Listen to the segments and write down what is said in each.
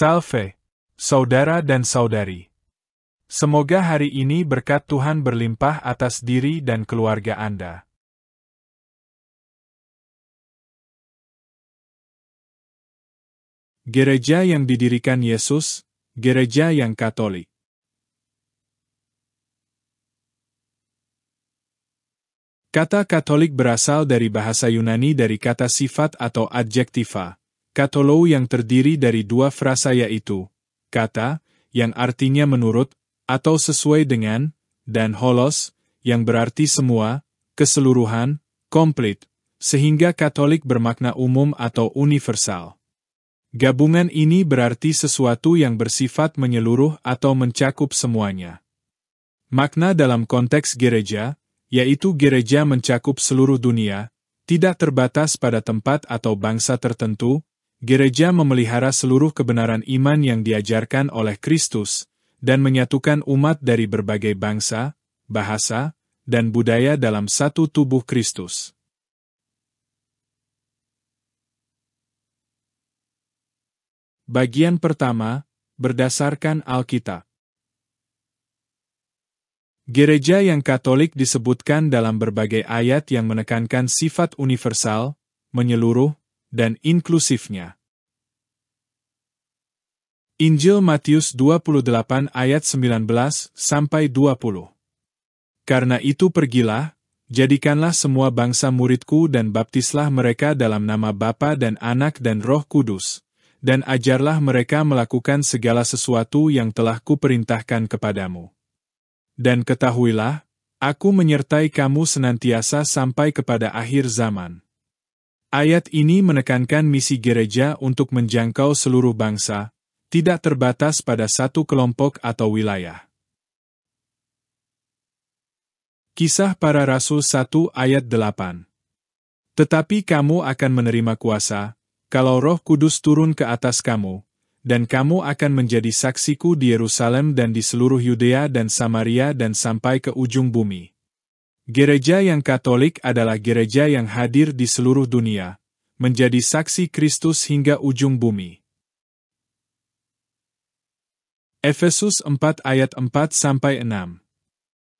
Salve, saudara dan saudari. Semoga hari ini berkat Tuhan berlimpah atas diri dan keluarga Anda. Gereja yang didirikan Yesus, gereja yang Katolik. Kata Katolik berasal dari bahasa Yunani dari kata sifat atau adjektiva, katolou yang terdiri dari dua frasa yaitu, kata, yang artinya menurut, atau sesuai dengan, dan holos, yang berarti semua, keseluruhan, komplit, sehingga Katolik bermakna umum atau universal. Gabungan ini berarti sesuatu yang bersifat menyeluruh atau mencakup semuanya. Makna dalam konteks gereja, yaitu gereja mencakup seluruh dunia, tidak terbatas pada tempat atau bangsa tertentu, gereja memelihara seluruh kebenaran iman yang diajarkan oleh Kristus, dan menyatukan umat dari berbagai bangsa, bahasa, dan budaya dalam satu tubuh Kristus. Bagian pertama, berdasarkan Alkitab. Gereja yang Katolik disebutkan dalam berbagai ayat yang menekankan sifat universal, menyeluruh, dan inklusifnya. Injil Matius 28 ayat 19-20. Karena itu pergilah, jadikanlah semua bangsa muridku dan baptislah mereka dalam nama Bapa dan Anak dan Roh Kudus, dan ajarlah mereka melakukan segala sesuatu yang telah kuperintahkan kepadamu. Dan ketahuilah, aku menyertai kamu senantiasa sampai kepada akhir zaman. Ayat ini menekankan misi gereja untuk menjangkau seluruh bangsa, tidak terbatas pada satu kelompok atau wilayah. Kisah Para Rasul 1 ayat 8. Tetapi kamu akan menerima kuasa, kalau Roh Kudus turun ke atas kamu, dan kamu akan menjadi saksiku di Yerusalem dan di seluruh Yudea dan Samaria dan sampai ke ujung bumi. Gereja yang Katolik adalah gereja yang hadir di seluruh dunia, menjadi saksi Kristus hingga ujung bumi. Efesus 4 ayat 4-6.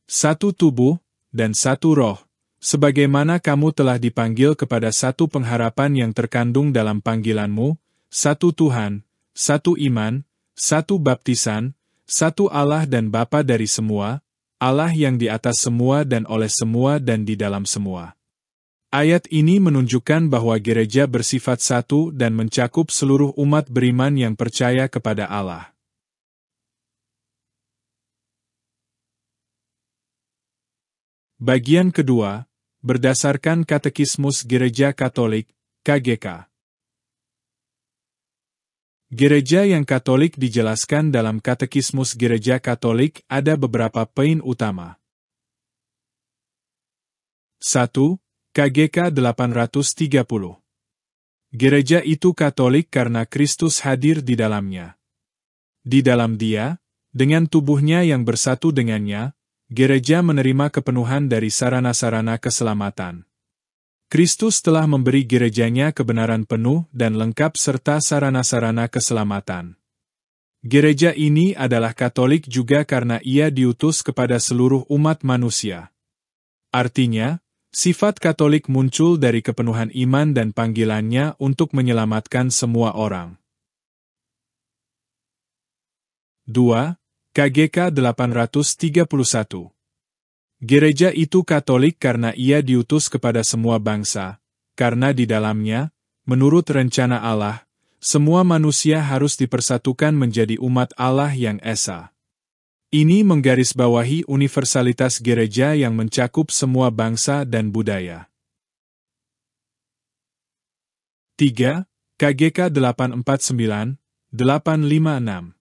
Satu tubuh, dan satu roh, sebagaimana kamu telah dipanggil kepada satu pengharapan yang terkandung dalam panggilanmu, satu Tuhan, satu iman, satu baptisan, satu Allah dan Bapa dari semua, Allah yang di atas semua dan oleh semua dan di dalam semua. Ayat ini menunjukkan bahwa gereja bersifat satu dan mencakup seluruh umat beriman yang percaya kepada Allah. Bagian kedua, berdasarkan Katekismus Gereja Katolik, KGK. Gereja yang Katolik dijelaskan dalam Katekismus Gereja Katolik ada beberapa poin utama. 1. KGK 830. Gereja itu Katolik karena Kristus hadir di dalamnya. Di dalam Dia, dengan tubuhnya yang bersatu dengannya, gereja menerima kepenuhan dari sarana-sarana keselamatan. Kristus telah memberi gerejanya kebenaran penuh dan lengkap serta sarana-sarana keselamatan. Gereja ini adalah Katolik juga karena ia diutus kepada seluruh umat manusia. Artinya, sifat Katolik muncul dari kepenuhan iman dan panggilannya untuk menyelamatkan semua orang. 2. KGK 831. Gereja itu Katolik karena ia diutus kepada semua bangsa, karena di dalamnya, menurut rencana Allah, semua manusia harus dipersatukan menjadi umat Allah yang esa. Ini menggarisbawahi universalitas gereja yang mencakup semua bangsa dan budaya. 3. KGK 849-856.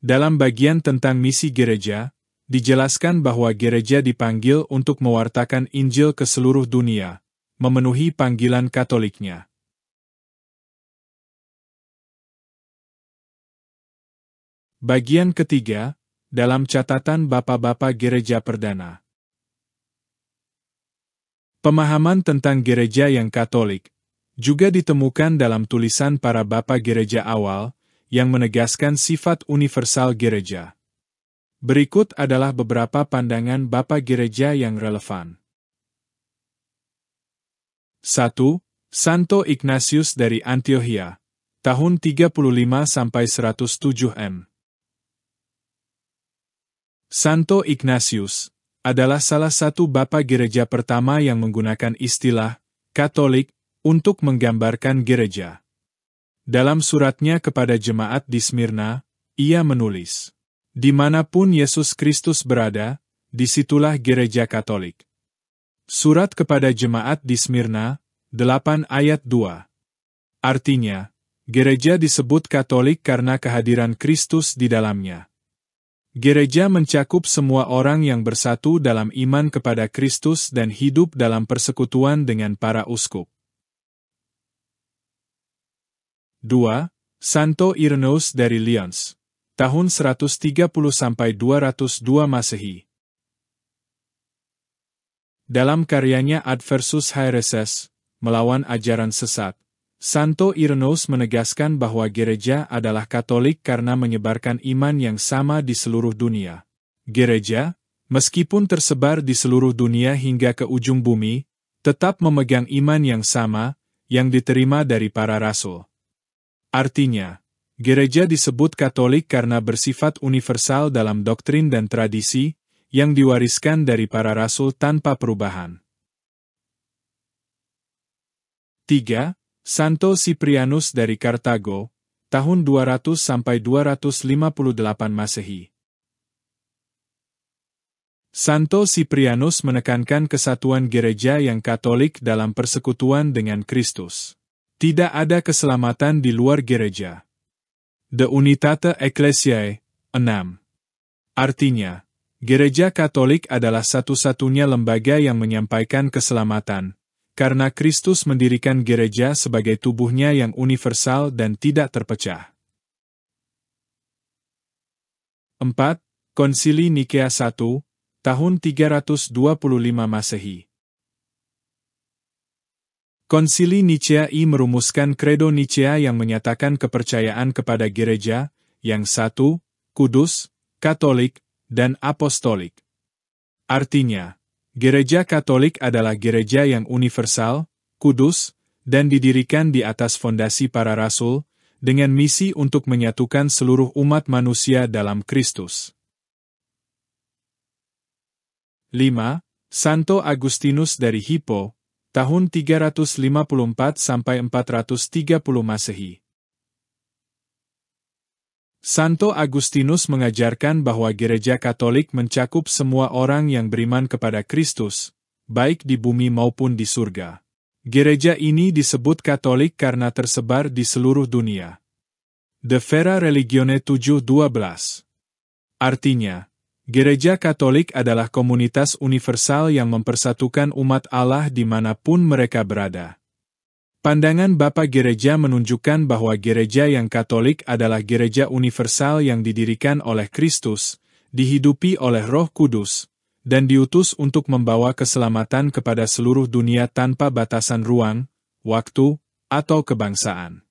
Dalam bagian tentang misi gereja, dijelaskan bahwa gereja dipanggil untuk mewartakan Injil ke seluruh dunia, memenuhi panggilan Katoliknya. Bagian ketiga, dalam catatan Bapak-Bapak Gereja Perdana. Pemahaman tentang gereja yang Katolik juga ditemukan dalam tulisan para Bapak Gereja awal, yang menegaskan sifat universal gereja. Berikut adalah beberapa pandangan Bapa Gereja yang relevan. 1. Santo Ignatius dari Antiochia, tahun 35–107 m. Santo Ignatius adalah salah satu Bapa Gereja pertama yang menggunakan istilah Katolik untuk menggambarkan gereja. Dalam suratnya kepada jemaat di Smyrna, ia menulis, "Dimanapun Yesus Kristus berada, disitulah gereja Katolik." Surat kepada jemaat di Smyrna, 8 ayat 2. Artinya, gereja disebut Katolik karena kehadiran Kristus di dalamnya. Gereja mencakup semua orang yang bersatu dalam iman kepada Kristus dan hidup dalam persekutuan dengan para uskup. 2. Santo Irenaeus dari Lyons, tahun 130–202 Masehi. Dalam karyanya Adversus Haereses, melawan ajaran sesat, Santo Irenaeus menegaskan bahwa gereja adalah Katolik karena menyebarkan iman yang sama di seluruh dunia. Gereja, meskipun tersebar di seluruh dunia hingga ke ujung bumi, tetap memegang iman yang sama, yang diterima dari para rasul. Artinya, gereja disebut Katolik karena bersifat universal dalam doktrin dan tradisi, yang diwariskan dari para rasul tanpa perubahan. 3. Santo Cyprianus dari Kartago, tahun 200–258 Masehi. Santo Cyprianus menekankan kesatuan gereja yang Katolik dalam persekutuan dengan Kristus. Tidak ada keselamatan di luar gereja. De Unitate Ecclesiae, 6. Artinya, gereja Katolik adalah satu-satunya lembaga yang menyampaikan keselamatan, karena Kristus mendirikan gereja sebagai tubuhnya yang universal dan tidak terpecah. 4. Konsili Nikea I, tahun 325 Masehi. Konsili Nicea I merumuskan Kredo Nicea yang menyatakan kepercayaan kepada gereja, yang satu, kudus, katolik, dan apostolik. Artinya, gereja Katolik adalah gereja yang universal, kudus, dan didirikan di atas fondasi para rasul, dengan misi untuk menyatukan seluruh umat manusia dalam Kristus. 5. Santo Agustinus dari Hippo, tahun 354–430 Masehi. Santo Agustinus mengajarkan bahwa gereja Katolik mencakup semua orang yang beriman kepada Kristus, baik di bumi maupun di surga. Gereja ini disebut Katolik karena tersebar di seluruh dunia. De Vera Religione 7:12. Artinya, gereja Katolik adalah komunitas universal yang mempersatukan umat Allah dimanapun mereka berada. Pandangan Bapa Gereja menunjukkan bahwa gereja yang Katolik adalah gereja universal yang didirikan oleh Kristus, dihidupi oleh Roh Kudus, dan diutus untuk membawa keselamatan kepada seluruh dunia tanpa batasan ruang, waktu, atau kebangsaan.